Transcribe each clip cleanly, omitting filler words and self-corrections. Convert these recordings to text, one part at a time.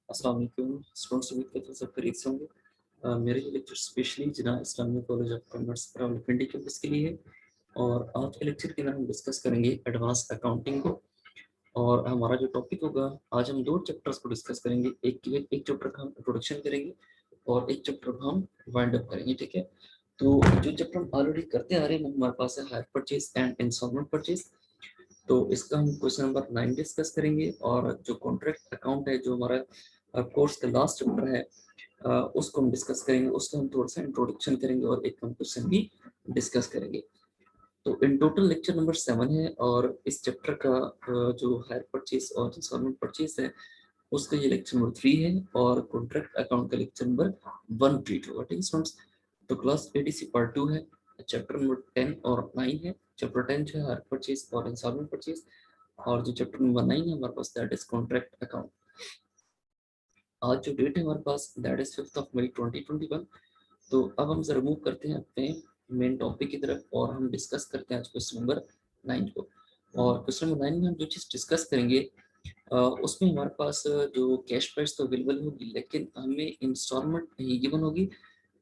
अस्सलाम वालेकुम स्टूडेंट्स, उम्मीद करता हूँ सब खैरियत से होंगे। मेरे ये lecture specially Jinnah Islamia college of commerce Rawalpindi campus के लिए है और आज के लेक्चर के अंदर हम डिस्कस करेंगे एडवांस अकाउंटिंग को। और हमारा जो टॉपिक होगा, आज हम दो चैप्टर्स को डिस्कस करेंगे। एक चैप्टर का हम इंट्रोडक्शन करेंगे और एक चैप्टर को हम वाइंड अप करेंगे, ठीक है। तो जो चैप्टर हम ऑलरेडी करते आ रहे हैं, हमारे पास है hire purchase and instalment purchase. तो इसका हम क्वेश्चन नंबर 9 डिस्कस करेंगे और जो कॉन्ट्रैक्ट अकाउंट है, जो हमारा कोर्स का लास्ट चैप्टर है, उसको हम डिस्कस करेंगे। उसका हम थोड़ा सा इंट्रोडक्शन करेंगे और एक हम क्वेश्चन भी डिस्कस करेंगे। तो इन टोटल लेक्चर नंबर 7 है और इस चैप्टर का जो हायर परचेज और इंस्टॉलमेंट परचेज है, उसका ये लेक्चर नंबर 3 है और कॉन्ट्रैक्ट अकाउंट का लेक्चर नंबर 1 ट्रीट होगा, ठीक है स्टूडेंट्स। तो क्लास एडीसी पार्ट 2 है, चैप्टर नंबर 10 और 9 है। चैप्टर 10 जो है हायर परचेज और इंस्टॉलमेंट परचेज, और जो चैप्टर नंबर 9 है हमारे पास, दैट इज कॉन्ट्रैक्ट अकाउंट। आज जो डेट है हमारे पास, दैट इज 5 मई 2021। तो अब हम जरा मूव करते हैं अपने मेन टॉपिक की तरफ और हम डिस्कस करते हैं आज क्वेश्चन नंबर 9 को। और क्वेश्चन नंबर 9 में हम जो चीज़ डिस्कस करेंगे, उसमें हमारे पास जो कैश प्राइस तो अवेलेबल होगी, लेकिन हमें इंस्टॉलमेंट नहीं गिवन होगी।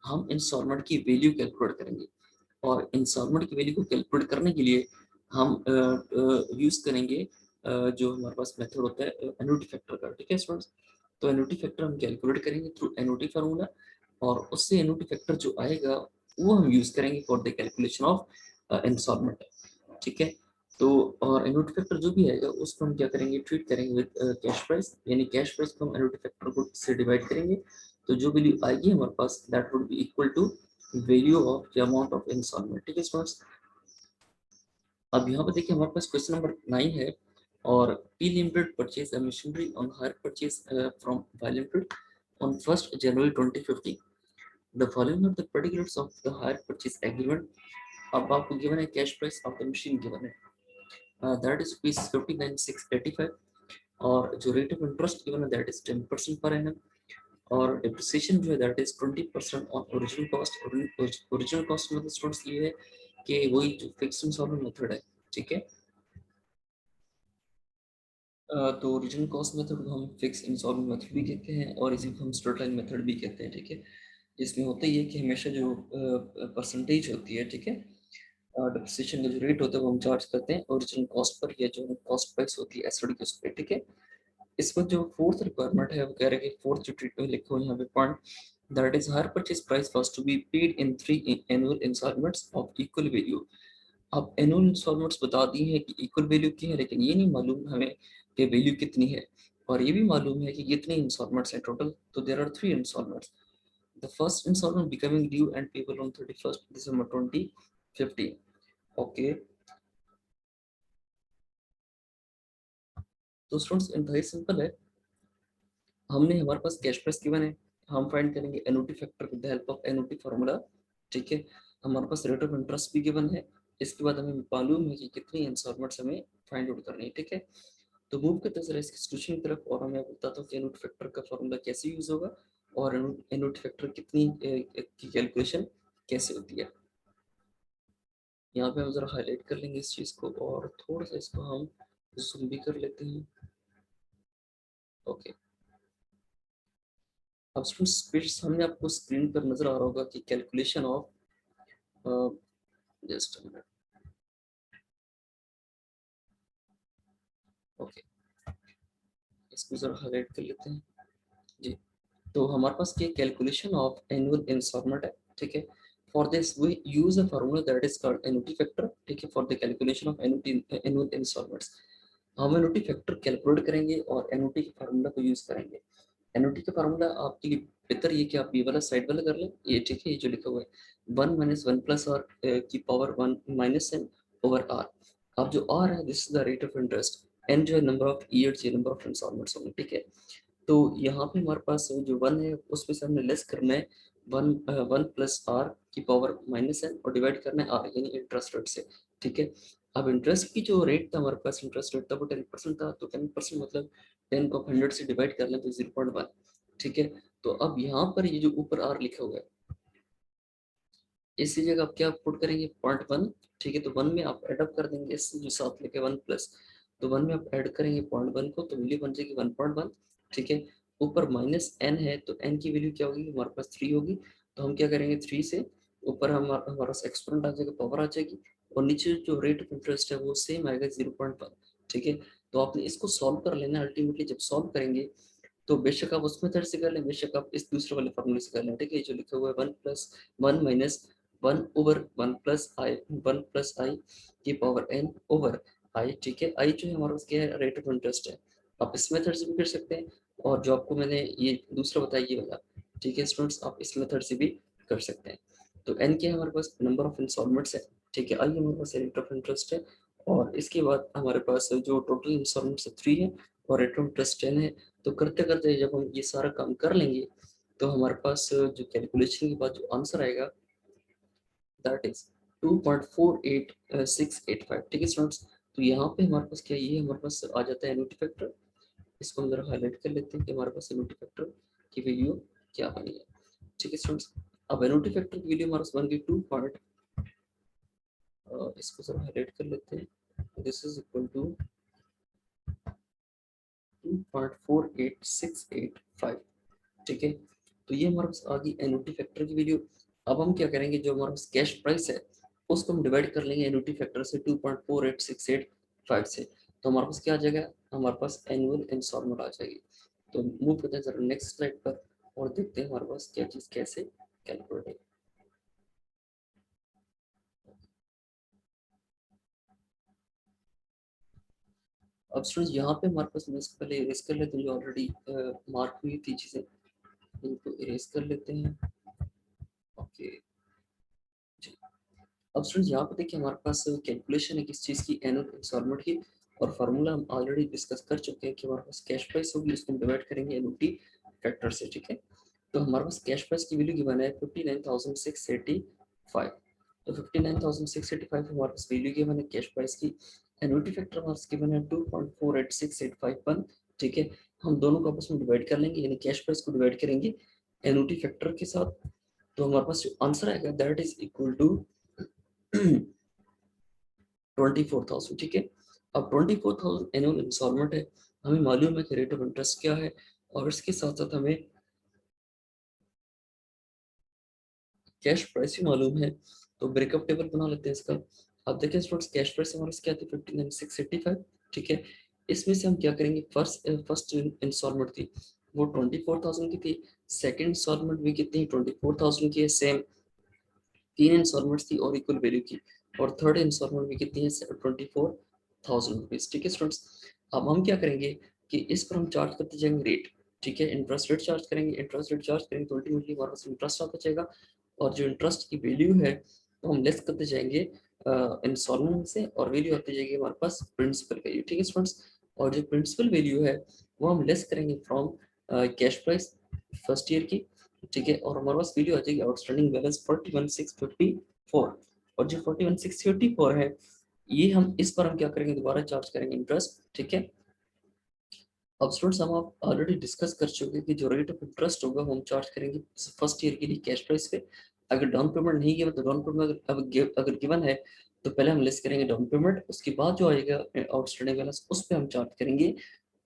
हम इंस्टॉलमेंट की वैल्यू कैलकुलेट करेंगे और इंस्टॉलमेंट की वैल्यू को कैलकुलेट करने के लिए हम यूज करेंगे जो हमारे पास मेथड होता है एन्युटी फैक्टर का, ठीक है स्टूडेंट्स। तो एन्युटी फैक्टर हम कैलकुलेट करेंगे थ्रू एन्युटी फार्मूला और उससे एन्युटी फैक्टर जो आएगा वो हम यूज करेंगे for the calculation of instalment, ठीक है। तो और एन्युटी फैक्टर जो भी आएगा उसको हम क्या करेंगे, ट्रीट करेंगे विद कैश प्राइस, यानी कैश प्राइस को हम एन्युटी फैक्टर को से डिवाइड करेंगे। तो जो वैल्यू आएगी हमारे पास, that would be equal to value of the amount of instalment, ठीक है स्टूडेंट्स। अब यहाँ पर देखिए हमारे पास क्वेश्चन नंबर 9 है और P Limited purchase a machinery on hire purchase from Y Limited on 1st January 2015. The following are the particulars of the hire purchase agreement. अब आपको गिवन है cash price of the machine given है, that is rupees 59,685 और जो rate of interest given है that is 10% per annum और depreciation जो है that is 20% on original cost. Original cost मतलब स्टूडेंट्स ये है कि वही जो फिक्स्ड इंस्टॉलमेंट मेथड है, ठीक है। तो ओरिजिनल कॉस्ट मेथड को हम फिक्स इंस्टॉलमेंट मेथड भी कहते हैं और इसी को हम स्ट्रेट लाइन मेथड भी कहते हैं, ठीक है। जिसमें होता ही है कि हमेशा जो परसेंटेज होती है, ठीक है, डिप्रिसिएशन का जो रेट होता है वो हम चार्ज करते हैं ओरिजिनल कॉस्ट पर, या जो कॉस्ट प्राइस होती है एसओडी के उस पर, ठीक है। इस पर जो फोर्थ रिक्वायरमेंट है वो कह रहे हैं कि फोर्थ जो ट्रीटमेंट लिखो यहाँ पे point, that is hire purchase price was to be paid in 3 annual instalments of equal value. अब एनुअल इंस्टॉलमेंट्स बता दी है कि इक्वल वैल्यू की है, लेकिन ये नहीं मालूम हमें कि वैल्यू कितनी है। और ये भी मालूम है कि कितने इंस्टॉलमेंट्स हैं टोटल, तो there are 3 instalments. The first instalment becoming due and payable on 31st December 2015। Okay, तो स्टूडेंट्स इंतहाई सिंपल है। हमने हमारे पास कैश प्राइस गिवन है, हम फाइंड करेंगे annuity factor with the help of annuity formula, ठीक है। हमारे पास रेट ऑफ इंटरेस्ट भी गिवन है, इसके बाद हमें मालूम है कि कितनी इंस्टॉलमेंट्स हमें फाइंड आउट करनी है, ठीक है। तो मूव करते हैं जरा इसकी सॉल्यूशन की तरफ और मैं बताता हूँ कि एन्युटी फैक्टर का फार्मूला कैसे यूज होगा और एन्युटी फैक्टर कितनी की कैलकुलेशन कैसे होती है। यहाँ पे हम जरा हाईलाइट कर लेंगे इस चीज को और थोड़ा सा इसको हम जूम भी कर लेते हैं। ओके, अब स्टूडेंट्स सामने आपको स्क्रीन पर नजर आ रहा होगा कि calculation of, just a minute, okay, इसको जरा हाईलाइट कर लेते हैं जी। तो हमारे पास ये कैलकुलेशन ऑफ एनुअल इंस्टॉलमेंट है, ठीक है। For this we use a formula that is called annuity factor, ठीक है, for the calculation of annual installments. हम एन्युटी फैक्टर कैलकुलेट करेंगे और एन्युटी के फार्मूला को यूज करेंगे। एन्युटी का फार्मूला आपके लिए बेहतर ये कि आप ये वाला साइड वाला कर लें, ये ठीक है, ये जो लिखा हुआ है 1 माइनस 1 प्लस आर की power 1 minus N over R. अब जो आर है this is the rate of interest, N जो है नंबर ऑफ ईयर्स, ये नंबर ऑफ इंस्टॉलमेंट्स होंगे, ठीक है। तो यहाँ पे हमारे पास जो 1 है उसमें से हमने लेस करना है 1 प्लस आर की पावर माइनस एन और डिवाइड करना है आर यानी इंटरेस्ट रेट से, ठीक है। अब इंटरेस्ट की जो रेट था हमारे पास, इंटरेस्ट रेट था वो 10% था, तो 10% मतलब 10 को 100 से डिवाइड कर लें तो 0.1, ठीक है। तो अब यहाँ पर ये जो ऊपर आर लिखा हुआ है, इसी जगह आप क्या पुट करेंगे 0.1, ठीक है। तो 1 में आप एडअप कर देंगे इससे जो साथ लेके 1 प्लस, तो 1 में आप ऐड करेंगे 0.1 को तो वैल्यू बन जाएगी 1.1, ठीक है। ऊपर माइनस एन है तो एन की वैल्यू क्या होगी, हमारे पास 3 होगी। तो हम क्या करेंगे, 3 से ऊपर हमारा एक्सपोनेंट आ जाएगा, पावर आ जाएगी, और नीचे जो रेट ऑफ इंटरेस्ट है वो सेम आएगा 0.1। ठीक है, तो आपने इसको सॉल्व कर लेना। अल्टीमेटली जब सॉल्व करेंगे तो बेशक आप उस मेथड से कर लें, बेशक आप इस दूसरे वाले फॉर्मूले से कर लें। ठीक है, जो लिखा हुआ है 1 + 1 माइनस 1/1 + i की पावर n ओवर आई। ठीक है, आई जो है हमारे पास क्या है, रेट ऑफ इंटरेस्ट है। आप इस मेथड से भी कर सकते हैं, और जो आपको मैंने ये दूसरा बताया ये वाला, ठीक है स्टूडेंट्स, आप इस मेथड से भी कर सकते हैं। तो एन क्या है हमारे पास, नंबर ऑफ इंस्टॉलमेंट्स है। ठीक है, आई हमारे पास रेट ऑफ इंटरेस्ट है, और इसके बाद हमारे पास जो टोटल इंस्टॉलमेंट्स है 3 है, और रेट ऑफ इंटरेस्ट 10 है। तो करते करते जब हम ये सारा काम कर लेंगे तो हमारे पास जो कैलकुलेशन के बाद जो आंसर आएगा दैट इज 2.48685। ठीक है स्टूडेंट्स, तो यहाँ पे हमारे पास क्या, ये हमारे पास आ जाता है एनुटी फैक्टर। इसको हम जरा हाईलाइट कर लेते हैं कि हमारे पास एनुटी फैक्टर की वैल्यू क्या बनी है। ठीक है स्टूडेंट्स, अब एनुटी फैक्टर की वैल्यू हमारे पास बन गई 2 पॉइंट, इसको जरा हाईलाइट कर लेते हैं, दिस इज इक्वल टू 2.48685। ठीक है, तो ये हमारे पास आ गई एनुटी फैक्टर की वैल्यू। अब हम क्या करेंगे, जो हमारे पास कैश प्राइस है उसको हम डिवाइड कर लेंगे एनुटी फैक्टर से 2.48685 से। तो हमारे पास क्या आ जाएगा, हमारे पास एनुअल इंस्टॉलमेंट आ जाएगी। तो मूव करते हैं जरा नेक्स्ट स्लाइड पर, और देखते हैं हमारे पास क्या चीज कैसे कैलकुलेट है। अब स्टूडेंट्स यहाँ पे हमारे पास, मैं इसको पहले इरेज कर लेते हैं, जो ऑलरेडी मार्क हुई थी चीजें, इनको इरेज कर लेते हैं। ओके, अब स्टूडेंट्स यहाँ पे देखिए हमारे पास कैलकुलेशन है किस चीज़ की, एनुअल इंस्टॉलमेंट की, और फार्मूला हम ऑलरेडी डिस्कस कर चुके हैं कि हमारे पास कैश प्राइस होगी, उसको हम डिवाइड करेंगे एनुटी फैक्टर से। ठीक है, तो हमारे पास कैश प्राइस की वैल्यू गिवन है 59,685। तो 59,685 हमारे पास वैल्यू गिवन है कैश प्राइस की। एनुटी फैक्टर हमारे पास गिवन है 2.48685। ठीक है, हम दोनों को आपस में डिवाइड कर लेंगे, यानी कैश प्राइस को डिवाइड करेंगे एनुटी फैक्टर के साथ। तो हमारे पास जो आंसर आएगा दैट इज इक्वल टू 24,000। ठीक है, अब 24,000 एनुअल इंस्टॉलमेंट है, हमें मालूम है कि रेट ऑफ इंटरेस्ट क्या है, और इसके साथ साथ हमें कैश प्राइस भी मालूम है। तो ब्रेकअप टेबल बना लेते हैं इसका। अब देखिए स्टूडेंट्स, कैश प्राइस हमारे क्या थी 59,685। ठीक है, इसमें से हम क्या करेंगे, फर्स्ट इंस्टॉलमेंट थी वो 24,000 की थी, सेकंड इंस्टॉलमेंट भी कितनी 24,000 की है सेम, 3 इंस्टॉलमेंट्स थी और इक्वल वैल्यू की, और थर्ड इंस्टॉलमेंट भी कितनी है 24,000 रुपीज। ठीक है स्टूडेंट्स, अब हम क्या करेंगे कि इस पर हम चार्ज करते जाएंगे रेट। ठीक है, इंटरेस्ट रेट चार्ज करेंगे, इंटरेस्ट रेट चार्ज करेंगे तो अल्टीमेटली हमारे पास इंटरेस्ट आता जाएगा, और जो इंटरेस्ट की वैल्यू है वो हम लेस करते जाएंगे इंस्टॉलमेंट से, और वैल्यू आती जाएगी हमारे पास प्रिंसिपल वैल्यू। ठीक है स्टूडेंट्स, और जो प्रिंसिपल वैल्यू है वो हम लेस करेंगे from cash price first year की। ठीक है, और हमारे पास वैल्यू आ जाएगी आउटस्टैंडिंग बैलेंस 41,654, और जो 41,654 है ये हम इस पर हम क्या करेंगे, दोबारा चार्ज करेंगे इंटरेस्ट। ठीक है, अब स्टूडेंट्स हम आप ऑलरेडी डिस्कस कर चुके हैं कि जो रेट ऑफ इंटरेस्ट होगा वो हम चार्ज करेंगे फर्स्ट ईयर के लिए कैश प्राइस पे। अगर डाउन पेमेंट नहीं किया तो डाउन पेमेंट अगर गिवन है तो पहले हम लेस करेंगे डाउन पेमेंट, उसके बाद जो आएगा आउटस्टैंडिंग बैलेंस उस पर हम चार्ज करेंगे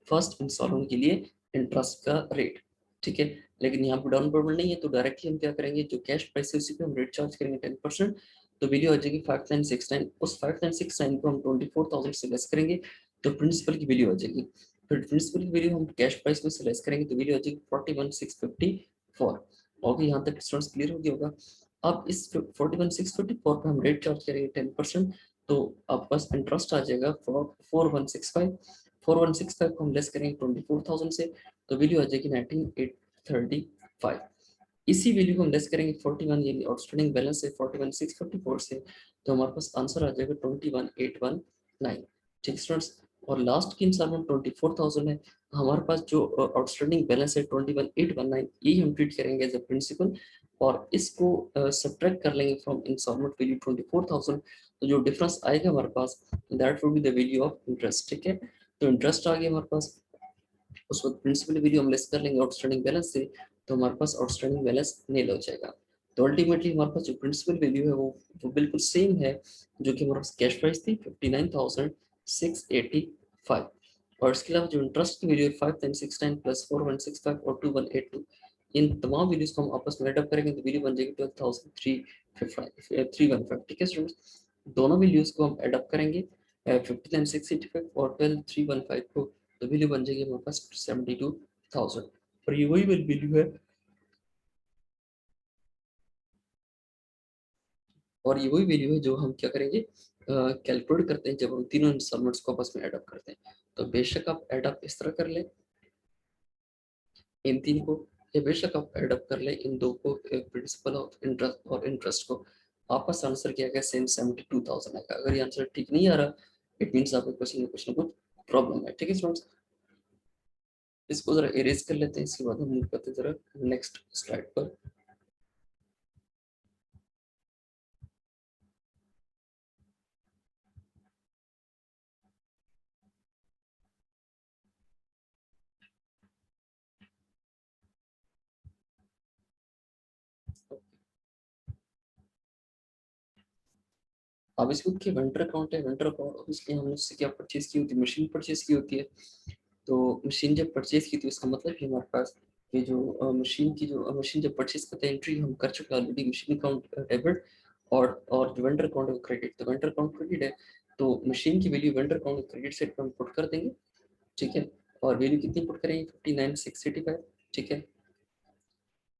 फर्स्ट इंस्टॉलमेंट के लिए इंटरेस्ट का रेट। ठीक है, लेकिन यहाँ पे डाउन पेमेंट नहीं है तो डायरेक्टली हम क्या करेंगे, जो कैश प्राइस है उसी पे हम रेट चार्ज करेंगे 10%। तो वैल्यू आ जाएगी 5969, उस 5969 को हम 24,000 से लेस करेंगे तो प्रिंसिपल की वैल्यू आ जाएगी। फिर प्रिंसिपल की वैल्यू हम कैश प्राइस में से लेस करेंगे तो वैल्यू आ जाएगी 41,654। ओके, यहाँ तक स्टूडेंट्स क्लियर हो गया होगा। अब इस 41,654 पे हम रेट चार्ज करेंगे 10%, तो आपके पास इंटरेस्ट आ जाएगा 4165। 4165 को हम लेस करेंगे 24,000 से तो वैल्यू आ जाएगी 19,835। इसी वैल्यू को हम लेस करेंगे 41, यानी आउटस्टैंडिंग बैलेंस है 41,654 से, तो हमारे पास आंसर आ जाएगा 21,819। ठीक स्टूडेंट्स, और लास्ट की इंस्टॉलमेंट 24,000 है, हमारे पास जो आउटस्टैंडिंग बैलेंस है 21,819 यही हम ट्रीट करेंगे एज ए प्रिंसिपल, और इसको सब्ट्रैक्ट कर लेंगे फ्रॉम इंस्टॉलमेंट वैल्यू 24,000। तो जो डिफरेंस आएगा हमारे पास that will be the value of interest. ठीक है, तो इंटरेस्ट आ गया हमारे पास, उस वक्त प्रिंसिपल वैल्यू हम लेस कर लेंगे आउटस्टैंडिंग बैलेंस से, तो हमारे पास आउटस्टैंडिंग बैलेंस नील हो जाएगा। तो अल्टीमेटली हमारे पास जो प्रिंसिपल वैल्यू है वो बिल्कुल सेम है जो कि हमारे पास कैश प्राइस थी 59,685। और इसके अलावा जो इंटरेस्ट की वैल्यू है 5969 प्लस 4165 और 2182, इन तमाम वैल्यूज को हम आपस में एडअप करेंगे तो वैल्यू बन जाएगी 12,315 ठीक है स्टूडेंट्स। दोनों वैल्यूज को हम एडअप करेंगे 59,685 और 12,315 को, तो वैल्यू बन जाएगी हमारे पास 72,000। और ये वही वैल्यू है, और ये वही वैल्यू है जो हम क्या करेंगे, कैलकुलेट करते हैं जब हम तीनों इंस्टॉलमेंट्स को आपस में एडअप करते हैं। तो बेशक आप एडअप इस तरह कर लें इन तीन को, या बेशक आप एडअप कर ले इन दो को, प्रिंसिपल ऑफ इंटरेस्ट और इंटरेस्ट को, आपका आंसर क्या है, सेम 72,000 आएगा। अगर ये आंसर ठीक नहीं आ रहा, इट मीन्स आपके क्वेश्चन में कुछ ना कुछ प्रॉब्लम है। ठीक है स्टूडेंट्स, इसको जरा इरेज कर लेते हैं, इसके बाद हम मूव करते हैं जरा नेक्स्ट स्लाइड पर। अब इसको देखिए वेंडर अकाउंट है। वेंडर अकाउंट ऑब्वियसली हमने उससे क्या परचेज की होती है, मशीन परचेज की होती है। तो मशीन जब परचेज की थी उसका मतलब कि हमारे पास ये जो मशीन जब परचेज करते हैं एंट्री हम कर चुके हैं ऑलरेडी, मशीन अकाउंट डेबिट और जो वेंडर अकाउंट क्रेडिट। तो वेंडर अकाउंट क्रेडिट है, तो मशीन की value vendor account credit side पर हम पुट कर देंगे। ठीक है, और वैल्यू कितनी पुट करेंगे, 59,685। ठीक है,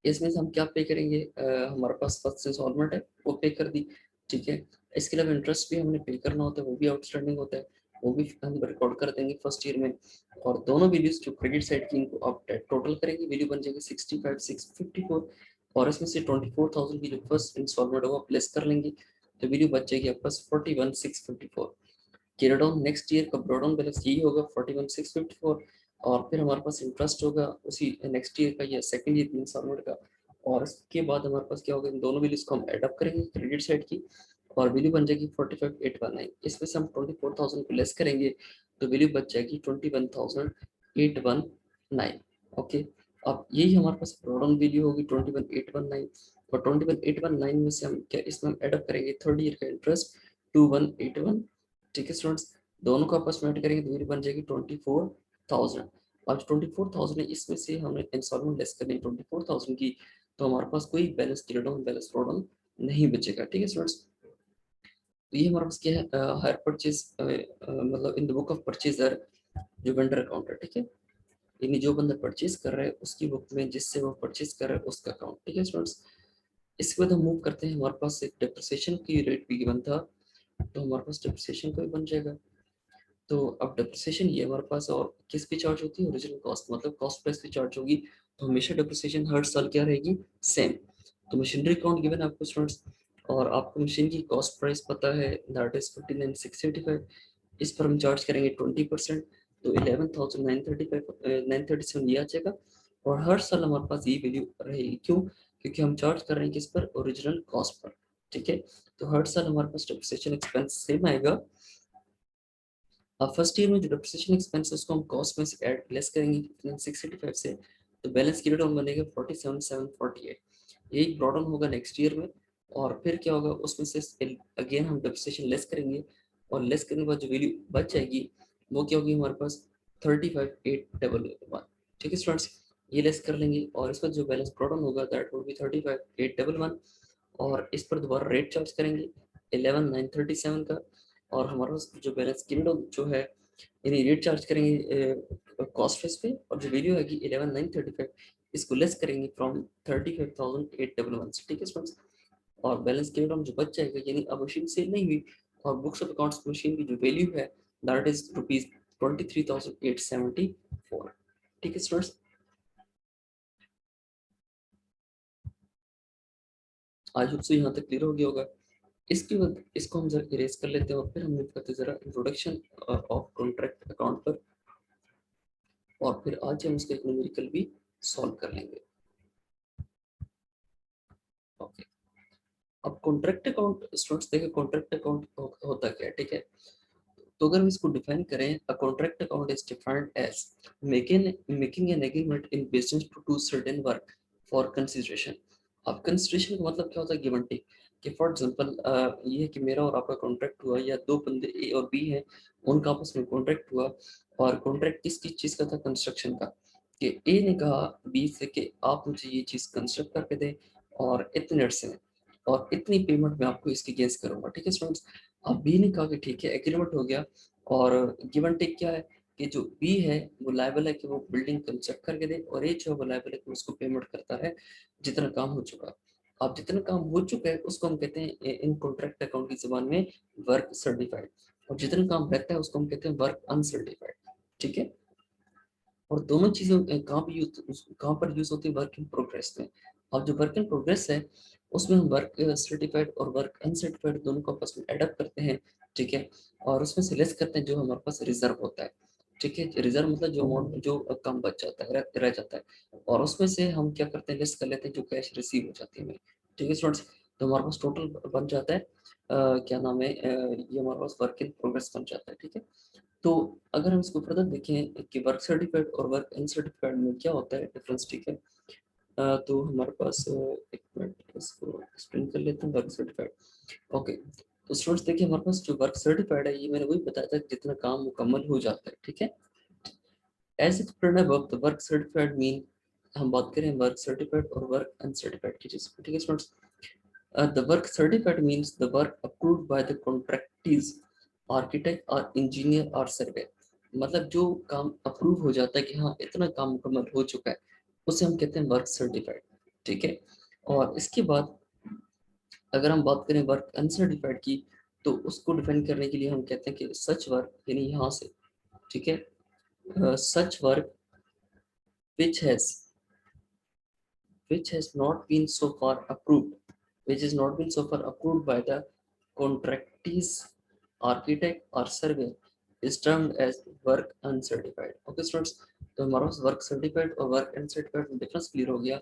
इसमें से हम क्या पे करेंगे, हमारे पास फर्स्ट इंस्टॉलमेंट है वो पे कर दी। ठीक है, इसके अलावा इंटरेस्ट भी हमने पे करना होता है, वो भी आउटस्टैंडिंग होता है, वो भी हम रिकॉर्ड कर देंगे फर्स्ट ईयर में। और दोनों वैल्यूज जो क्रेडिट साइड की इनको आप टोटल करेंगे, वैल्यू बन जाएगी 65,654। और इसमें से 24,000 की जो फर्स्ट इंस्टॉलमेंट है वो प्लेस कर लेंगे, तो वैल्यू बच जाएगी आपके पास 41,654। कैरी डाउन नेक्स्ट ईयर का ब्रॉड डाउन बैलेंस यही होगा 41,654। और फिर हमारे पास इंटरेस्ट होगा उसी नेक्स्ट ईयर का या सेकंड ईयर की इंस्टॉलमेंट का। और इसके बाद हमारे पास क्या होगा, इन दोनों वैल्यूज को हम एडअप करेंगे क्रेडिट साइड की, और वैल्यू बन जाएगी 45,819। इसमें से हम 24,000 को लेस करेंगे, तो वैल्यू बच जाएगी 21,819। ओके, अब यही हमारे पास ब्रॉड डाउन वैल्यू होगी 21,819। और 21,819 में से हम क्या इसमें हम एडअप करेंगे थर्ड ईयर का इंटरेस्ट 2181। ठीक है स्टूडेंट्स, दोनों को आपस में ऐड करेंगे तो मेरी बन जाएगी 24,000। अब 24,000 है, इसमें से हमने इंस्टॉलमेंट लेस करनी 24,000 की, तो हमारे पास कोई बैलेंस क्लियर डाउन बैलेंस प्रोडम नहीं बचेगा। ठीक है स्टूडेंट्स, तो ये हमारे पास क्या है, हायर परचेज मतलब in the book of purchaser जो वेंडर अकाउंट है। ठीक है, यानी जो बंदा परचेज कर रहा है उसकी बुक में जिससे वो परचेज कर रहा है उसका अकाउंट। ठीक है स्टूडेंट्स, इसके बाद हम मूव करते हैं, हमारे पास एक डेप्रिसिएशन की रेट भी गिवन था, तो हमारे पास डेप्रिसिएशन का भी बन जाएगा। तो अब डेप्रिसिएशन ये हमारे पास और किस पे चार्ज होती है, ओरिजिनल कॉस्ट मतलब कॉस्ट प्राइस पे चार्ज होगी। तो हमेशा डेप्रिसिएशन हर साल क्या रहेगी, सेम। तो मशीनरी अकाउंट गिवन है आपको स्टूडेंट्स, और आपको मशीन की कॉस्ट प्राइस पता है, दैट इज 59,685। इस पर हम चार्ज करेंगे 20%, तो 11,935 937 ये आ जाएगा। और हर साल हमारे पास ये वैल्यू रहेगी, क्यों, क्योंकि हम चार्ज कर रहे हैं किस पर, ओरिजिनल कॉस्ट पर। ठीक है, तो हर साल हमारे पास डेप्रिसिएशन एक्सपेंस सेम आएगा। अब फर्स्ट ईयर में जो डेप्रिसिएशन एक्सपेंसेस को हम कॉस्ट में से ऐड लेस करेंगे 685 से, तो बैलेंस क्लियर डाउन बनेगा 47,748। यही ब्रॉड डाउन होगा नेक्स्ट ईयर में। और फिर क्या होगा, उसमें से अगेन हम डेप्रिसिएशन लेस करेंगे, और लेस करने के बाद जो वैल्यू बच जाएगी वो क्या होगी हमारे पास 35,811। ठीक है स्टूडेंट्स, ये लेस कर लेंगे, और इसमें जो बैलेंस ब्रॉड डाउन होगा दैट विल बी 35,811। और इस पर दोबारा रेट चार्ज करेंगे 11,937 का। और हमारे पास जो बैलेंस किंडम जो है, यानी रेट चार्ज करेंगे कॉस्ट फेस पे, और जो वैल्यू आएगी 11,935 इसको लेस करेंगे फ्रॉम 35,811 से। ठीक है स्टूडेंट्स, और बैलेंस किंडम जो बच जाएगा, यानी अब मशीन सेल नहीं हुई, और बुक्स ऑफ अकाउंट्स मशीन की जो वैल्यू है दैट इज ₹23,874। ठीक है स्टूडेंट्स, आज होप सो यहाँ तक क्लियर हो गया होगा। इसके बाद इसको हम जरा इरेज कर लेते हैं, और फिर हम मूव करते हैं जरा इंट्रोडक्शन ऑफ कॉन्ट्रैक्ट अकाउंट पर, और फिर आज हम उसका एक न्यूमेरिकल भी सॉल्व कर लेंगे। ओके, अब कॉन्ट्रैक्ट अकाउंट स्टूडेंट्स देखिए, कॉन्ट्रैक्ट अकाउंट होता क्या है। ठीक है, तो अगर हम इसको डिफाइन करें, a contract account is defined as making an agreement in business to do certain work for consideration. अब कंसिडरेशन का मतलब क्या होता है, गिव एंड टेक। कि फॉर एग्जांपल ये है कि मेरा और आपका कॉन्ट्रैक्ट हुआ, या दो बंदे ए और बी हैं, उनका आपस में कॉन्ट्रैक्ट हुआ, और कॉन्ट्रैक्ट किस किस चीज़ का था, कंस्ट्रक्शन का। कि ए ने कहा बी से कि आप मुझे ये चीज़ कंस्ट्रक्ट करके दें और इतने रेट से, और इतनी पेमेंट मैं आपको इसकी गेस करूंगा, ठीक है स्टूडेंट्स। अब बी ने कहा कि ठीक है, एग्रीमेंट हो गया, और गिवन टेक क्या है कि जो बी है वो लायबल है कि वो बिल्डिंग कंस्ट्रक्ट करके दे, और ए जो है वो लायबल है कि उसको पेमेंट करता है जितना काम हो चुका। अब जितना काम हो चुका है उसको हम कहते हैं इन कॉन्ट्रैक्ट अकाउंट की जुबान में वर्क सर्टिफाइड, और जितना काम रहता है उसको हम कहते हैं वर्क अनसर्टिफाइड, ठीक है। और दोनों चीजें कहाँ पर यूज होती है, वर्क इन प्रोग्रेस में। अब जो वर्क इन प्रोग्रेस है उसमें हम वर्क सर्टिफाइड और वर्क अनसर्टिफाइड दोनों को आपस में एडअप करते हैं, ठीक है। और उसमें से लेस करते हैं जो हमारे पास रिजर्व होता है, ठीक है। रिजर्व मतलब जो अमाउंट जो कम बच जाता है, रह जाता है, और उसमें से हम क्या करते हैं, लेस कर लेते हैं जो कैश रिसीव हो जाती है हमें, ठीक है स्टूडेंट्स। तो हमारे पास टोटल बन जाता है क्या नाम है, ये हमारे पास वर्क इन प्रोग्रेस बन जाता है, ठीक है। तो अगर हम इसको फर्दर देखें कि वर्क सर्टिफाइड और वर्क अनसर्टिफाइड में क्या होता है डिफरेंस, ठीक है। तो हमारे पास एक मिनट इसको एक्सप्लेन कर लेते हैं वर्क सर्टिफाइड। ओके, तो स्टूडेंट्स देखिए, हमारे पास जो वर्क सर्टिफाइड है ये मैंने वही बताया था कि जितना काम मुकम्मल हो जाता है, ठीक है। As explained above the work certified mean, हम बात करें वर्क सर्टिफाइड और वर्क अनसर्टिफाइड की चीज, ठीक है students. The work certified means the work approved by the contractees, architect or engineer or surveyor। मतलब जो काम अप्रूव हो जाता है कि हाँ इतना काम मुकम्मल हो चुका है, उसे हम कहते हैं वर्क सर्टिफाइड, ठीक है। और इसके बाद अगर हम बात करें वर्क अनसर्टिफाइड की, तो उसको डिफाइन करने के लिए हम कहते हैं कि सच वर्क, यानी यहाँ से, ठीक है, such work which has not been so far approved, which is not been so far approved by the contractees, architect or surveyor, is termed as work uncertified। Okay students, तो हमारा पास work certified और work uncertified में difference clear हो गया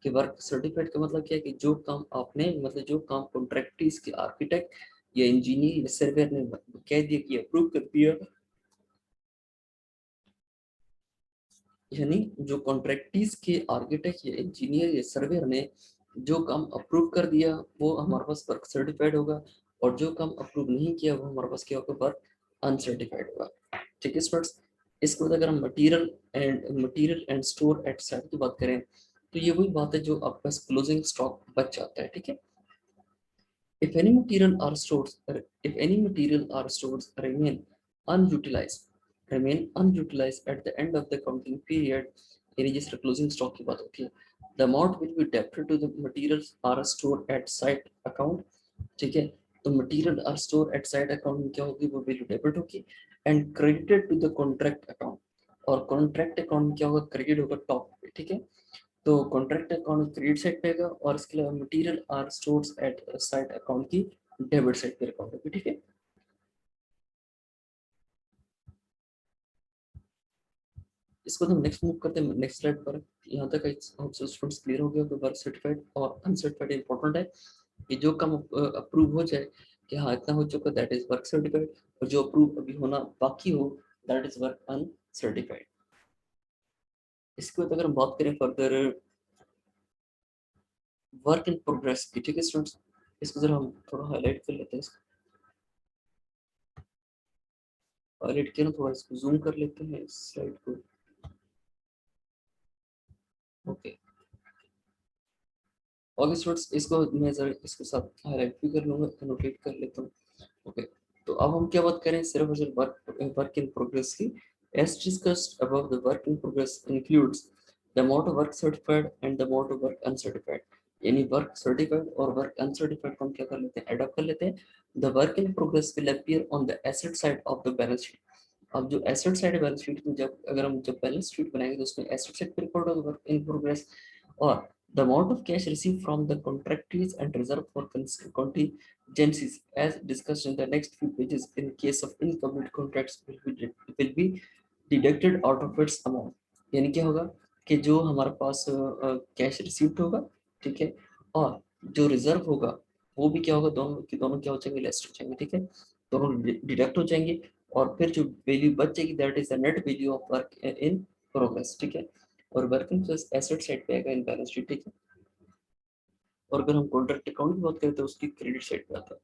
कि work certified का मतलब क्या है कि जो काम आपने, मतलब जो काम कॉन्ट्रैक्टीज के आर्किटेक्ट या इंजीनियर या सर्वेयर ने कह दिया कि अप्रूव कर दिया, यानी जो कॉन्ट्रैक्टीज के आर्किटेक्ट या इंजीनियर या सर्वेयर ने जो काम अप्रूव कर दिया वो हमारे पास वर्क सर्टिफाइड होगा, और जो काम अप्रूव नहीं किया वो हमारे पास क्या होगा, वर्क अनसर्टिफाइड होगा, ठीक है स्टूडेंट्स। इसके बाद अगर हम material and store at site की बात करें, तो ये वही बात है जो आपके पास क्लोजिंग स्टॉक बच जाता है, ठीक है। If any material or stores, if any material or stores unutilized, remain unutilized at the end of the counting period, यानी जिस closing stock की बात होती है, the amount will be debited to the materials or store at site account, ठीक है। तो material और स्टोर एट साइट अकाउंट में क्या होगी, वो वैल्यू डेबिट होगी, and credited to the contract account, और कॉन्ट्रैक्ट अकाउंट में क्या होगा, क्रेडिट होगा टॉप पे, ठीक है। तो कॉन्ट्रैक्ट अकाउंट क्रेडिट साइड पे आएगा, और इसके अलावा material are stores at site account की डेबिट साइड पे अकाउंट होगी, ठीक है। इसको हम नेक्स्ट मूव करते हैं नेक्स्ट स्लाइड पर। यहाँ तक स्टूडेंट्स क्लियर हो गया कि वर्क सर्टिफाइड और अनसर्टिफाइड इंपॉर्टेंट है, कि जो काम अप्रूव हो जाए कि हाँ इतना हो चुका, दैट इज वर्क सर्टिफाइड, और जो अप्रूव अभी होना बाकी हो, दैट इज वर्क अनसर्टिफाइड। इसके बाद अगर हम बात करें फर्दर वर्क इन प्रोग्रेस की, ठीक है स्टूडेंट्स, इसको जरा हम थोड़ा हाईलाइट कर लेते हैं, हाईलाइट किया ना, थोड़ा इसको जूम कर लेते हैं इस स्लाइड को। ओके, ओके स्टूडेंट्स, इसको मैं जरा इसके साथ हाईलाइट भी कर लूंगा, नोटेट कर लेता हूँ। ओके, तो अब हम क्या बात करें, सिर्फ और सिर्फ वर्क इन प्रोग्रेस की। As discussed above, the work in progress includes the amount of work certified and the amount of work uncertified, यानी वर्क सर्टिफाइड और वर्क अनसर्टिफाइड को हम क्या कर लेते हैं, एडअप कर लेते हैं। The work in progress will appear on the asset side of the balance sheet. अब जो एसेट साइड है बैलेंस शीट में, जब अगर हम जब बैलेंस शीट बनाएंगे तो उसमें एसेट साइड पे रिकॉर्ड होगा वर्क इन प्रोग्रेस, और the amount of cash received from the contractees and reserved for contingencies as discussed in the next few pages in case of incomplete contracts will be deducted out of its amount। यानी क्या होगा कि जो हमारे पास cash received होगा, ठीक है, और जो रिजर्व होगा वो भी क्या होगा, दोनों की दोनों क्या हो जाएंगे, लेस हो जाएंगे, ठीक है, दोनों डिडक्ट हो जाएंगे, और फिर जो वैल्यू बच जाएगी that is the net value of work in progress, ठीक है। और वर्किंग प्लस एसेट साइड पे आएगा इन बैलेंस शीट, ठीक है। और अगर हम कॉन्ट्रैक्ट अकाउंट की बात करें तो उसकी क्रेडिट साइड पे आता है।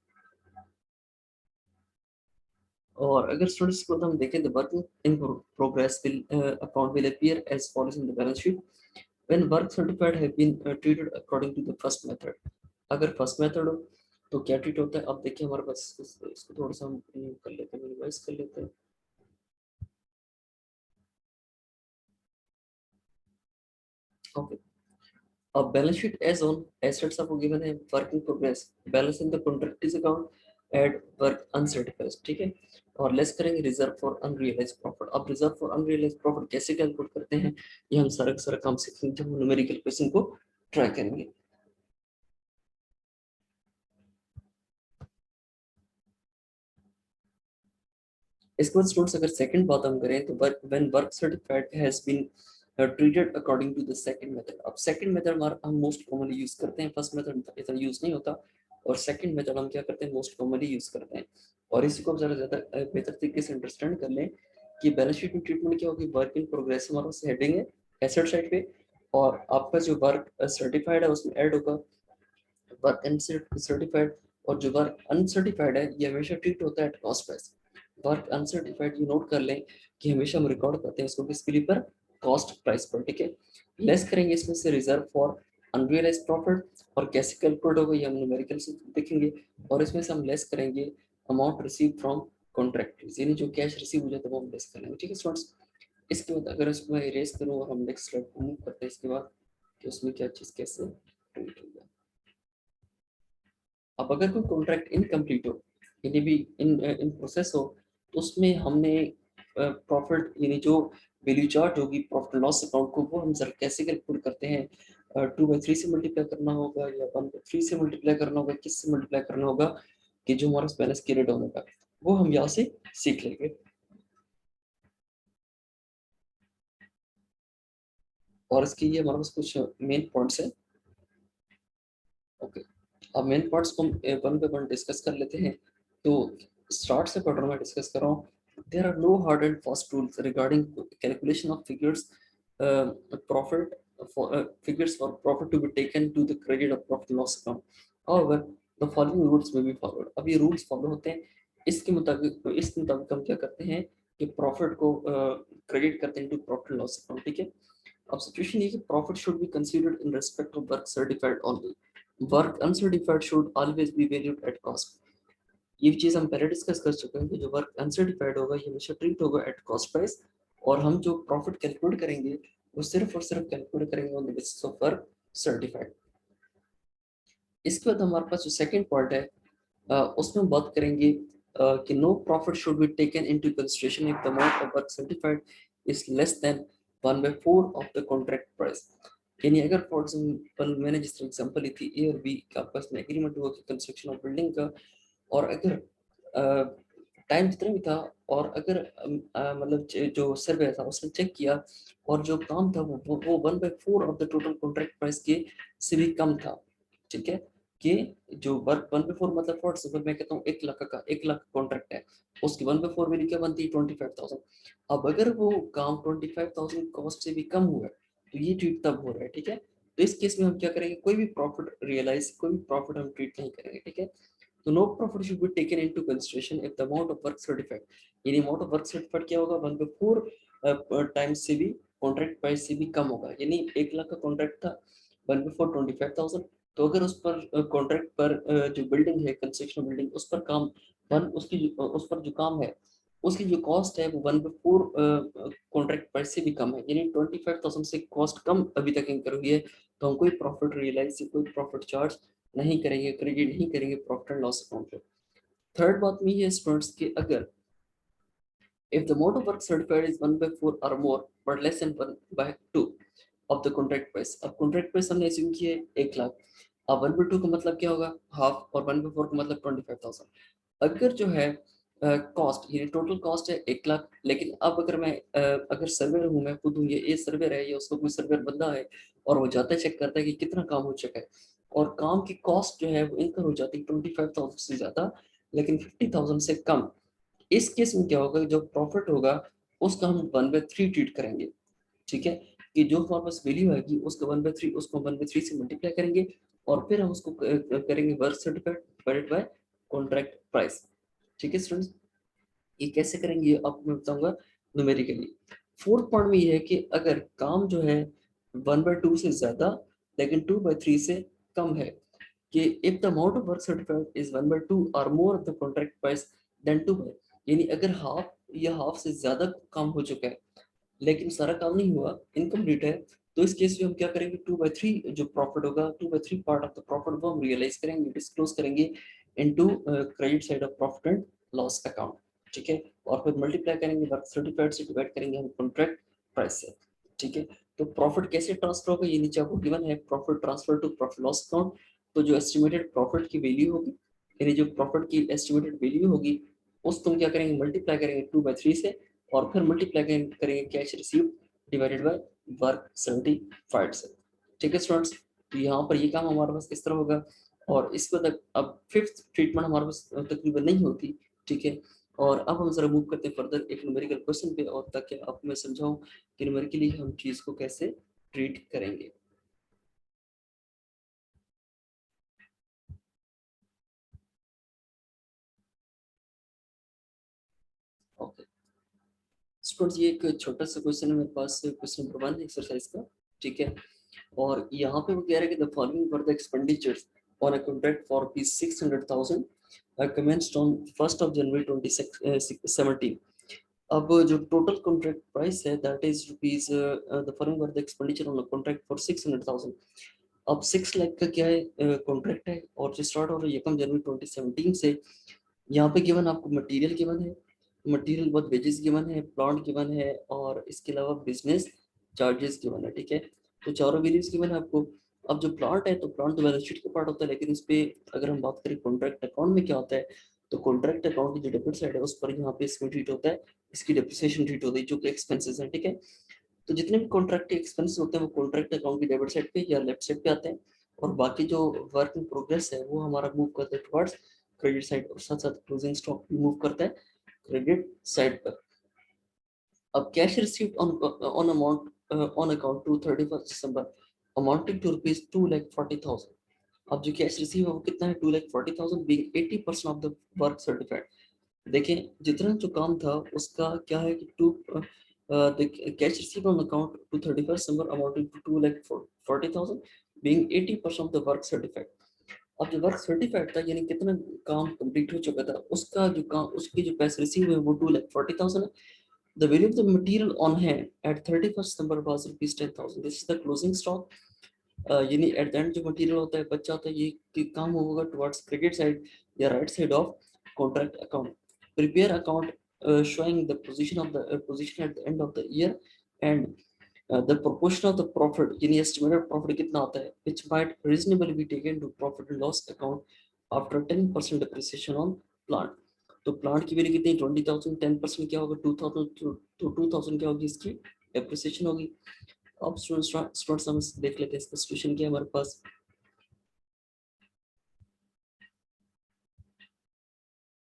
और अगर स्टूडेंट्स को हम देखें तो work in progress will account will appear as follows in the balance sheet when work certified have been treated according to the first method. अगर फर्स्ट मेथड हो तो क्या ट्रीट होता है, अब देखिए हमारे पास इसको थोड़ा सा हम कर लेते हैं, रिवाइज कर लेते हैं। Okay, a balance sheet as on assets are given है work in progress, balance in the contractors account add work uncertified, ठीक है। और लेस करेंगे रिजर्व फॉर अनरियलाइज्ड प्रॉफिट। अब रिजर्व फॉर अनरियलाइज्ड प्रॉफिट कैसे कैलकुलेट करते हैं, ये हम सारा का सारा काम सीखेंगे जब हम न्यूमेरिकल क्वेश्चन को ट्राई करेंगे। इसके बाद स्टूडेंट्स अगर सेकंड बात हम करें तो when work certified has been treated according to the second method. अब सेकंड मेथड हमारा हम मोस्ट कॉमनली यूज करते हैं, फर्स्ट मेथड इतना यूज नहीं होता, और सेकंड मेथड हम क्या करते हैं, मोस्ट कॉमनली यूज करते हैं। और इसी को जरा ज्यादा बेहतर तरीके से अंडरस्टैंड कर लें कि बैलेंस शीट में ट्रीटमेंट क्या होगी, वर्क इन प्रोग्रेस हमारा पास हेडिंग है एसेट साइड पे, और आपका जो वर्क सर्टिफाइड है उसमें ऐड होगा वर्क अनसर्टिफाइड, और जो वर्क अनसर्टिफाइड है ये हमेशा ट्रीट होता है at cost price. Work uncertified ये नोट कर लें कि हमेशा हम रिकॉर्ड करते हैं इसको किसके लिए, पर कॉस्ट प्राइस पर, ठीक है। लेस करेंगे इसमें से रिजर्व फॉर अनरियलाइज्ड प्रॉफिट, और कैसे कैलकुलेट होगा ये हम न्यूमेरिकल से देखेंगे। और इसमें से हम लेस करेंगे अमाउंट रिसीव फ्रॉम कॉन्ट्रैक्टर्स, यानी जो कैश रिसीव हो जाता है वो हम लेस करेंगे, ठीक है स्टूडेंट्स। इसके बाद अगर इसको मैं इरेज करूँ और हम नेक्स्ट स्लाइड को मूव करते हैं इसके बाद कि उसमें क्या चीज़ कैसे ट्रीट होगा। अब अगर कोई कॉन्ट्रैक्ट इनकम्प्लीट हो यानी भी इन इन प्रोसेस हो तो उसमें हमने प्रॉफिट यानी जो वैल्यू चार्ट होगी प्रॉफिट लॉस अकाउंट को, वो हम सर कैसे कैलकुलेट करते हैं, 2/3 से मल्टीप्लाई करना होगा या 1/3 से मल्टीप्लाई करना होगा, किससे मल्टीप्लाई करना होगा कि जो हमारा बैलेंस क्रिएट होने का, वो हम यहाँ से सीख लेंगे। और इसके लिए हमारे पास कुछ मेन पॉइंट्स है। ओके, अब मेन पार्ट्स को हम वन बाय वन डिस्कस कर लेते हैं। तो स्टार्ट से पढ़ रहा हूँ, मैं डिस्कस कर रहा हूँ। There are no hard and fast rules regarding calculation of figures profit figures for profit to be taken to the credit of profit loss account. However, the following rules may be followed. अब ये rules follow होते हैं, इसके मुताबिक हम क्या करते हैं कि प्रॉफिट को क्रेडिट करते हैं टू प्रॉफिट लॉस अकाउंट, ठीक है। अब सिचुएशन ये कि profit should be considered in respect of work certified only, work uncertified should always be valued at cost. ये चीज हम पहले डिस्कस कर चुके हैं कि जो वर्क अनसर्टिफाइड होगा ये हमेशा ट्रीट होगा एट कॉस्ट प्राइस, और हम जो प्रॉफिट कैलकुलेट करेंगे वो सिर्फ और सिर्फ कैलकुलेट करेंगे on the basis of work certified. इसके बाद हमारे पास जो सेकंड पार्ट है उसमें हम बात करेंगे कि no profit should be taken into consideration if the amount of work certified is less than 1/4 of the contract price. यानी अगर फॉर एग्जांपल मैंने जिस तरह एग्जांपल ली थी ए और बी का आपस में एग्रीमेंट हुआ कि कंस्ट्रक्शन ऑफ बिल्डिंग का, और अगर टाइम जितना भी था, और अगर मतलब जो सर्वे था उसने चेक किया और जो काम था वो 1/4 of the total contract price के से भी कम था, ठीक है। कि जो वर्क 1/4 मतलब फॉर एग्जांपल मैं कहता हूँ 1 लाख का 1 लाख कॉन्ट्रैक्ट है, उसकी 1/4 वैल्यू क्या बनती है 25,000। अब अगर वो काम 25,000 कॉस्ट से भी कम हुआ है तो ये ट्रीट तब हो रहा है, ठीक है। तो इस केस में हम क्या करेंगे, कोई भी प्रॉफिट रियलाइज, कोई भी प्रॉफिट हम ट्रीट नहीं करेंगे, ठीक है। तो no profit should be taken into consideration if the amount of work certified, यानी अमाउंट ऑफ वर्क सर्टिफाइड क्या होगा 1/4 टाइम्स से भी कॉन्ट्रैक्ट प्राइस से भी कम होगा। यानी 1 लाख का कॉन्ट्रैक्ट था 1/4 25,000, तो अगर उस पर कॉन्ट्रैक्ट पर जो बिल्डिंग है कंस्ट्रक्शन बिल्डिंग उस पर काम उस पर जो काम है उसकी जो कॉस्ट है वो 1/4 कॉन्ट्रैक्ट प्राइस से भी कम है, यानी 25,000 से कॉस्ट कम अभी तक इंकर हुई है, तो हम कोई प्रॉफिट रियलाइज से कोई प्रॉफिट चार्ज नहीं करेंगे, क्रेडिट नहीं करेंगे प्रॉफिट एंड लॉस अकाउंट पे। थर्ड बात में ये है स्टूडेंट्स कि अगर if the amount of work certified is 1/4 or more but less than 1/2 of the contract price, अब contract price हमने assume किया है 1 लाख, अब 1/2 का मतलब क्या होगा हाफ, और 1/4 का मतलब 25,000। अगर जो है कॉस्ट ये टोटल कॉस्ट है 1 लाख, लेकिन अब अगर मैं अगर सर्वेयर हूँ, मैं खुद हूँ, ये सर्वेयर है या उसका कोई सर्वेयर बंदा है और वो जाता है चेक करता है कि कितना काम हो चुका है, और काम की कॉस्ट जो है वो इनकर हो जाती है 25,000 से ज्यादा लेकिन 50,000 से कम। इस केस में क्या होगा, जो प्रॉफिट होगा उसका हम 1/3 ट्रीट करेंगे, ठीक है। कि जो हमारे पास वैल्यू आएगी उसका 1/3 उसको 1/3 से मल्टीप्लाई करेंगे, और फिर हम उसको करेंगे work certified divided by contract price. ठीक है स्टूडेंट्स, ये कैसे करेंगे ये आपको मैं बताऊंगा न्यूमेरिकली। फोर्थ पॉइंट में ये है कि अगर काम जो है 1/2 से ज्यादा लेकिन 2/3 से कम है, कि if the amount of work certified is 1/2 or more of the contract price than 2 by, यानी अगर हाफ या हाफ से ज्यादा काम हो चुका है लेकिन सारा काम नहीं हुआ, इनकम्प्लीट है, तो इस केस में हम क्या करेंगे, 2/3 जो प्रॉफिट होगा, 2/3 पार्ट ऑफ द प्रॉफिट वो हम रियलाइज करेंगे, डिस्क्लोज करेंगे into credit side of profit and loss account. ठीक है, और फिर मल्टीप्लाई करेंगे वर्क सर्टिफाइड से, डिवाइड करेंगे हम कॉन्ट्रैक्ट प्राइस से। ठीक है, तो प्रॉफिट कैसे ट्रांसफर होगा, ये नीचे आपको गिवन है, profit transfer to profit loss account. तो जो एस्टिमेटेड प्रॉफिट की वैल्यू होगी, यानी जो प्रॉफिट की एस्टिमेटेड वैल्यू होगी, उसको हम क्या करेंगे, मल्टीप्लाई करेंगे 2/3 से, और फिर मल्टीप्लाई करेंगे cash receive divided by work certified से। ठीक है स्टूडेंट्स, तो यहाँ पर ये काम हमारे पास किस तरह होगा, और इसको तक अब फिफ्थ ट्रीटमेंट हमारे पास तकरीबन नहीं होती। ठीक है, और अब हम जरा मूव करते हैं फर्दर एक न्यूमेरिकल क्वेश्चन पे, और ताकि आपको मैं समझाऊं कि न्यूमेरिकली हम चीज को कैसे ट्रीट करेंगे। ओके स्टूडेंट्स, ये एक छोटा सा क्वेश्चन है मेरे पास, क्वेश्चन नंबर 1 एक्सरसाइज का। ठीक है, और यहाँ पे वो कह रहा है कि the following were the expenditures on a contract for rupees 600,000 commenced on 1st of January 2017। अब जो टोटल कॉन्ट्रैक्ट प्राइस है that is rupees, the following were the expenditure on a contract for 600,000। अब 6 लाख का क्या है कॉन्ट्रैक्ट है, और जो स्टार्ट हो रहा है 1 जनवरी 2017 से। यहाँ पे गिवन आपको मटेरियल गिवन है, मटेरियल बहुत वेजेस गिवन है, प्लांट गिवन है, और इसके अलावा बिजनेस चार्जेस गिवन है। ठीक है, तो चारों वैल्यूज गिवन है आपको। अब जो प्लांट है, तो प्लांट तो बैलेंस शीट का पार्ट होता है, लेकिन इस पे अगर हम बात करें कॉन्ट्रैक्ट अकाउंट में क्या होता है, तो कॉन्ट्रैक्ट अकाउंट की जो डेबिट साइड है उस पर यहाँ पे इसमें ट्रीट होता है, इसकी डेप्रिसिएशन ट्रीट होती है जो कि एक्सपेंसेस है। ठीक है, तो जितने भी कॉन्ट्रैक्ट के एक्सपेंस होते हैं वो कॉन्ट्रैक्ट अकाउंट की डेबिट साइड पे या लेफ्ट साइड पे आते हैं, और बाकी जो वर्क इन प्रोग्रेस है वो हमारा मूव करता है टुवर्ड्स क्रेडिट साइड, और साथ साथ क्लोजिंग स्टॉक भी मूव करता है क्रेडिट साइड पर। अब cash received on amount on account to 31 December amounting to rupees 2,40,000। अब जो कैश रिसीव है वो कितना है, 2,40,000 being 80% of the work certified. देखें जितना जो काम था उसका क्या है कि to cash receive on account to 31 December amounting to 2,40,000 being 80% of the work certified. अब जो वर्क सर्टिफाइड था, यानी कितना काम कंप्लीट हो चुका था, उसका जो काम, उसके जो पैसे रिसीव हुए वो 2,40,000 है। The value of the material on hand at 31st December was rupees 10,000. This is the closing stock. यानी एट द एंड जो मटेरियल होता है बच जाता है, ये कि काम होगा टुवर्ड्स क्रेडिट साइड या right side of contract account. Prepare account showing the position at the end of the year, and the proportion of the profit, यानी estimated profit कितना आता है, which might reasonably be taken to profit and loss account after 10% depreciation on plant। तो plant की value कितनी, 20,000, 10% क्या होगा 2,000, तो 2,000 क्या होगी, इसकी डेप्रिसिएशन होगी। अब स्टूडेंट्स हम देख लेते हैं इसका सॉल्यूशन क्या है हमारे पास।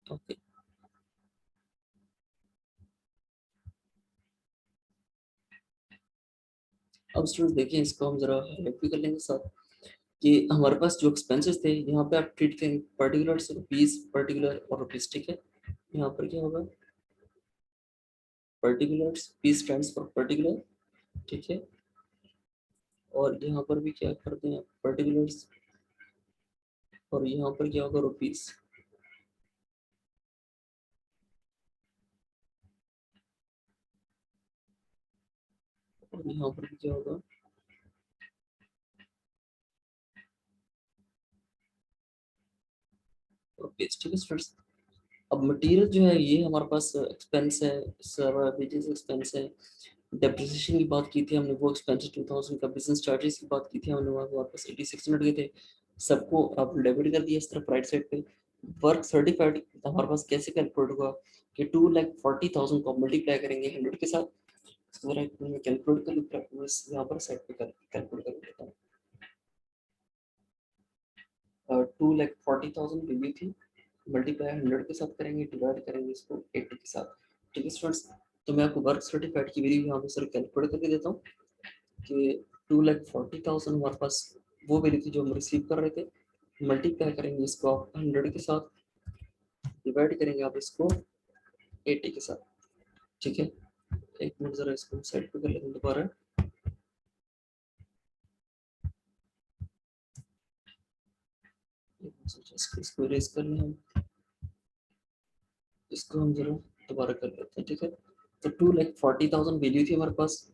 ओके, अब स्टूडेंट्स देखिए इसको हम जरा हाईलाइट भी कर लेंगे साथ, कि हमारे पास जो एक्सपेंसेस थे यहाँ पे आप ट्रीट करेंगे पर्टिकुलर रुपीज, पर्टिकुलर और रुपीज। ठीक है, यहाँ पर क्या होगा, particulars, P stands for particular. ठीक है, और यहाँ पर भी क्या करते हैं पर्टिकुलर्स, और यहाँ पर क्या होगा रुपीज, और यहाँ पर भी क्या होगा रुपीज। ठीक है स्टूडेंट्स, अब मटेरियल जो है ये हमारे पास एक्सपेंस है, सर्वर वेजेस एक्सपेंस है, डेप्रिसिएशन की बात की थी हमने वो एक्सपेंस 2,000 का, बिजनेस चार्जेस की बात की थी हमने वहाँ हमारे पास 86 मिनट के थे, सबको आप डेबिट कर दिया इस तरफ राइट साइड पे। वर्क सर्टिफाइड हमारे पास कैसे कैलकुलेट होगा, कि 2,40,000 को मल्टीप्लाई करेंगे 100 के साथ। इसको जरा मैं कैलकुलेट कर लेता हूँ, यहाँ पर साइड पे कैलकुलेट कर लेता हूँ। 2,40,000 बीबी थी, मल्टीप्लाई 100 के साथ करेंगे, डिवाइड करेंगे इसको 80 के साथ। ठीक है स्टूडेंट्स, तो मैं आपको वर्क सर्टिफाइड की वैल्यू यहाँ पे सर कैलकुलेट करके देता हूँ, कि 2,40,000 हमारे पास वो वैल्यू थी जो हम रिसीव कर रहे थे, मल्टीप्लाई करेंगे इसको आप 100 के साथ, डिवाइड करेंगे आप इसको 80 के साथ, ठीक है। एक मिनट जरा इसको साइड पे कर लेते हैं दोबारा। इसको इरेज कर लें हम, इसको हम जरा दोबारा कर लेते हैं, ठीक है। तो 2,40,000 वैल्यू थी हमारे पास,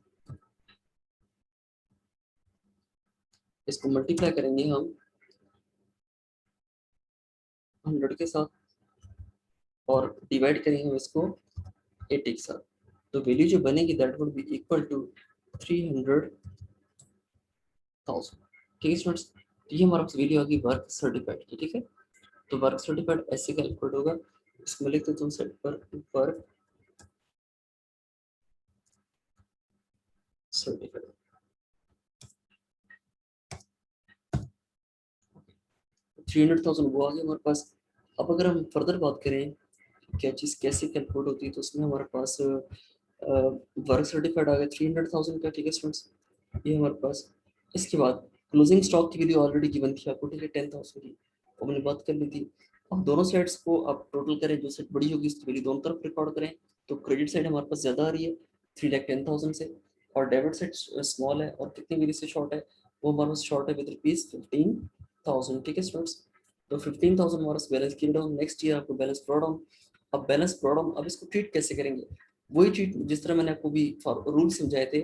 इसको मल्टीप्लाई करेंगे हम 100 के साथ और डिवाइड करेंगे हम इसको 80 के साथ। तो वैल्यू जो बनेगी that would be equal to 300,000, ठीक है स्टूडेंट्स। तो ये हमारा वैल्यू आ गई वर्क सर्टिफाइड की, ठीक है। तो वर्क सर्टिफाइड ऐसे कैलकुलेट होगा, इसमें लिख देता हूँ सेट पर वर्क सर्टिफाइड। 300,000 वो आ गया हमारे पास। अब अगर हम फर्दर बात करें क्या चीज़ कैसे कैलकुलेट होती है, तो उसमें हमारे पास वर्क सर्टिफाइड आ गया 300,000 का, ठीक है स्टूडेंट्स, ये हमारे पास। इसके बाद क्लोजिंग स्टॉक की वैल्यू ऑलरेडी गिवन थी आपको, ठीक है, 10,000 की, वो हमने बात कर ली थी। अब दोनों साइड्स को आप टोटल करें, जो साइड बड़ी होगी उसकी वैल्यू दोनों तरफ रिकॉर्ड करें, तो क्रेडिट साइड हमारे पास ज़्यादा आ रही है 3,10,000 से, और डेबिट साइड स्मॉल है और कितनी वैल्यू से शॉर्ट है, वो हमारे पास शॉर्ट है विद ₹15,000, ठीक है स्टूडेंट्स। तो 15,000 हमारे पास बैलेंस की डाउन, नेक्स्ट ईयर आपको बैलेंस प्रो डाउन। अब बैलेंस प्रो डाउन, अब इसको ट्रीट कैसे करेंगे, वही ट्रीट जिस तरह मैंने आपको भी रूल समझाए थे।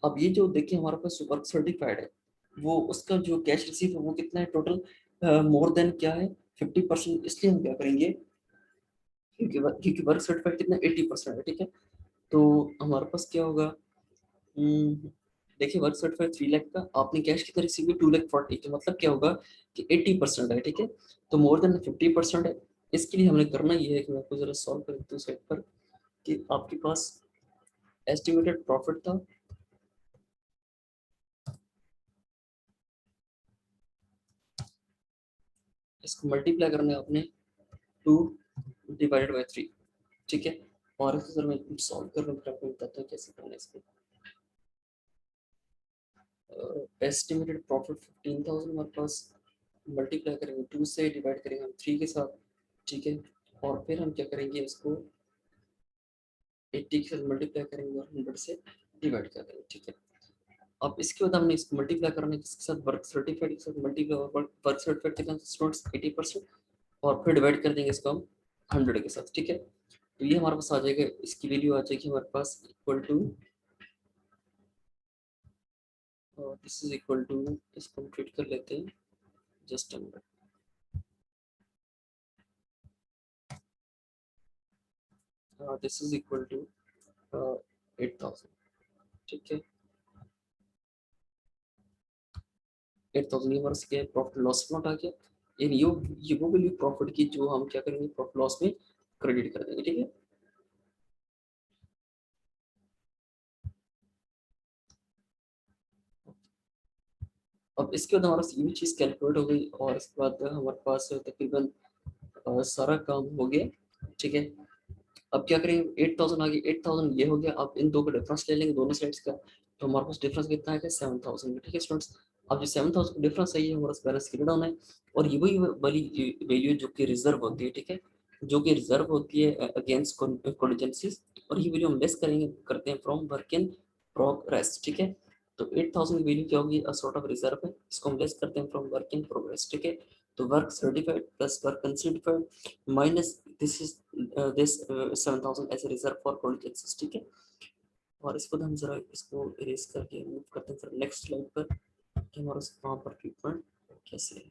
अब ये जो देखिए हमारे पास वर्क सर्टिफाइड है, वो उसका जो कैश रिसीव है वो कितना है टोटल, मोर देन क्या है 50%। इसलिए हम क्या करेंगे, क्योंकि वर्क सर्टिफाइड कितना 80% है, ठीक है। तो हमारे पास क्या होगा, देखिए वर्क सर्टिफाइड 3 लाख का, आपने कैश कितना रिसीव किया 2,40,000, तो मतलब क्या होगा कि 80% है, ठीक है। तो मोर देन 50% है। इसके लिए हमने करना ये है कि मैं आपको जरा सॉल्व कर देता हूँ साइड पर, कि आपके पास एस्टिमेटेड प्रॉफिट था, इसको मल्टीप्लाई करना है आपने 2/3, ठीक है। और इसको सर मैं सॉल्व कर रहा हूँ, फिर आपको बताता हूँ कैसे करना है इसको। एस्टिमेटेड प्रॉफिट 15,000 हमारे पास, मल्टीप्लाई करेंगे 2 से, डिवाइड करेंगे हम 3 के साथ, ठीक है। और फिर हम क्या करेंगे इसको 80 के साथ मल्टीप्लाई करेंगे और 100 से डिवाइड कर देंगे, ठीक है। अब इसके बाद हमने इसको मल्टीप्लाई करना है किसके साथ, वर्क सर्टिफाइड के साथ मल्टीप्लाई, और वर्क सर्टिफाइड कितना स्टूडेंट्स 80%, और फिर डिवाइड कर देंगे इसको हम 100 के साथ, ठीक है। तो ये हमारे पास आ जाएगा, इसकी वैल्यू आ जाएगी हमारे पास equal to, this is equal to, इसको कंप्लीट कर लेते हैं, just a minute. This is equal to 8,000, ठीक है। 8,000 ये हमारा क्या प्रॉफिट लॉस अकाउंट आ गया, यानी ये वो वैल्यू प्रॉफिट की जो हम क्या करेंगे प्रॉफिट लॉस में क्रेडिट कर देंगे, ठीक है। अब इसके बाद हमारा ये भी चीज़ कैलकुलेट हो गई, और इसके बाद हमारे पास तकरीबन सारा काम हो गया, ठीक है। अब क्या करेंगे 8,000 आ गया, 8,000 ये हो गया, अब इन दो का डिफरेंस ले लेंगे दोनों साइड्स का, तो हमारे पास डिफरेंस कितना है 7,000, ठीक है स्टूडेंट्स। अब जो 7,000 का डिफरेंस है ये हमारा बैलेंस क्लियर डाउन है, और ये वही वाली वैल्यू जो कि रिजर्व होती है, ठीक है, जो कि रिजर्व होती है अगेंस्ट कॉन्टिजेंसीज, और ये वैल्यू हम लेस करेंगे करते हैं फ्रॉम वर्क इन प्रोग्रेस, ठीक है। तो 8,000 की वैल्यू क्या होगी, अ सॉर्ट ऑफ रिजर्व है, इसको हम लेस करते हैं फ्रॉम वर्क इन प्रोग्रेस, ठीक है। तो work certified plus work uncertified minus this is this 7,000 as a reserve for contingencies, ठीक है। और इसको हम जरा इसको इरेज करके मूव करते हैं फिर नेक्स्ट स्लाइड पर, कि हमारा वहाँ पर ट्रीटमेंट कैसे है।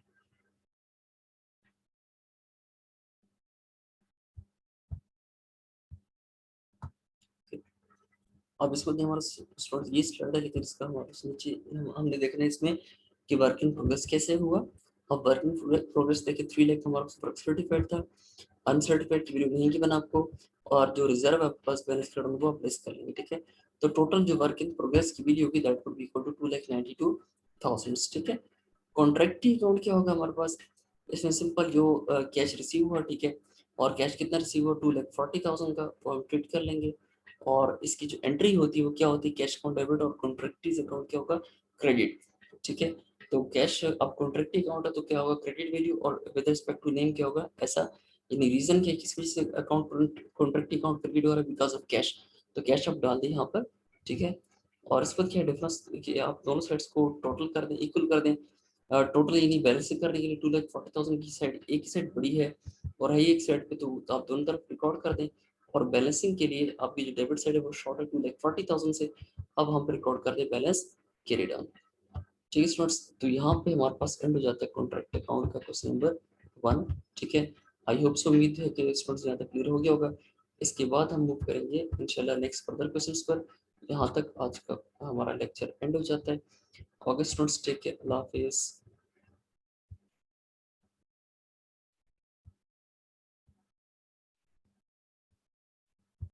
अब इसको हमारा स्टूडेंट ये स्लाइड है, लेकिन इसका हमारे नीचे हमने देखना है इसमें कि वर्क इन प्रोग्रेस कैसे हुआ। अब वर्क इन प्रोग्रेस देखिए 3 लाख हमारा वर्क सर्टिफाइड था, अनसर्टिफाइड की वैल्यू नहीं गिवन आपको, और जो रिजर्व आपके पास बैलेंस कर वो आप लेस कर लेंगे, ठीक है। तो टोटल जो वर्क इन प्रोग्रेस की वैल्यू होगी that would be equal to 2,92,000, ठीक है। कॉन्ट्रैक्टी अकाउंट क्या होगा हमारे पास, इसमें सिंपल जो कैश रिसीव हुआ, ठीक है, और कैश कितना रिसीव हुआ 2,40,000 का, वो हम ट्रीट कर लेंगे। और इसकी जो एंट्री होती है वो क्या होती है, कैश अकाउंट डेबिट, और कॉन्ट्रैक्टीज अकाउंट क्या होगा क्रेडिट, ठीक है। तो कैश अब कॉन्ट्रैक्ट अकाउंट है तो क्या होगा, क्रेडिट वैल्यू और विद रिस्पेक्ट टू नेम क्या होगा ऐसा, यानी रीजन क्या है किस वजह से अकाउंट कॉन्ट्रैक्ट अकाउंट क्रेडिट हो रहा है, बिकॉज ऑफ कैश। तो कैश आप डाल दें यहाँ पर, ठीक है। और इस पर क्या डिफरेंस कि आप दोनों साइड्स को टोटल कर दें, इक्वल कर दें। टोटल यानी बैलेंस करने के लिए 2,40,000 की साइड एक ही साइड बड़ी है और है एक साइड पे, तो आप दोनों तरफ रिकॉर्ड कर दें। और बैलेंसिंग के लिए आपकी जो डेबिट साइड है वो शॉर्ट है 2,40,000 से, अब हम रिकॉर्ड कर दें बैलेंस कैरी डाउन। ठीक है स्टूडेंट्स, तो यहाँ पे हमारे पास एंड हो जाता है कॉन्ट्रैक्ट अकाउंट का क्वेश्चन नंबर 1। ठीक है, आई होप सो, उम्मीद है कि स्टूडेंट्स यहाँ तक क्लियर हो गया होगा। इसके बाद हम मूव करेंगे इंशाल्लाह नेक्स्ट फर्दर क्वेश्चंस पर। यहाँ तक आज का हमारा लेक्चर एंड हो जाता है। ओके स्टूडेंट्स, टेक केयर, अल्लाह हाफिज़।